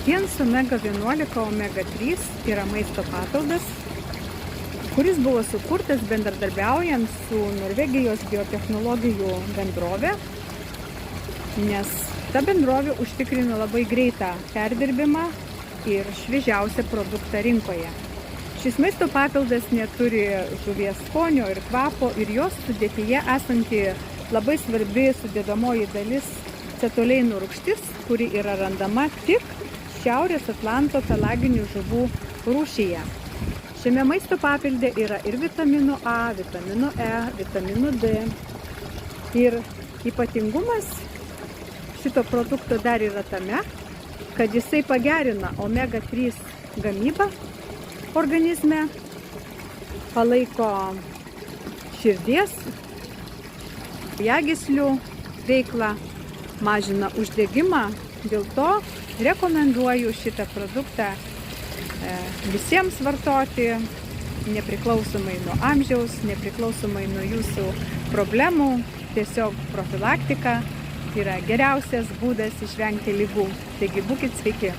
Vien su omega-11, omega-3 yra maisto papildas, kuris buvo sukurtas bendradarbiaujant su Norvegijos biotechnologijų bendrove, nes ta bendrovė užtikrino labai greitą perdirbimą ir šviežiausią produktą rinkoje. Šis maisto papildas neturi žuvies skonio ir kvapo ir jos sudėtyje esanti labai svarbi sudedamoji dalis cetoleinų rūgštis, kuri yra randama tik Šiaurės Atlanto pelaginių žuvų rūšyje. Šiame maisto papilde yra ir vitamino A, vitamino E, vitamino D. Ir ypatingumas šito produkto dar yra tame, kad jisai pagerina omega-3 gamybą organizme, palaiko širdies, kraujagyslių veiklą, mažina uždegimą. Dėl to rekomenduoju šitą produktą visiems vartoti, nepriklausomai nuo amžiaus, nepriklausomai nuo jūsų problemų. Tiesiog profilaktika yra geriausias būdas išvengti ligų. Taigi būkit sveiki.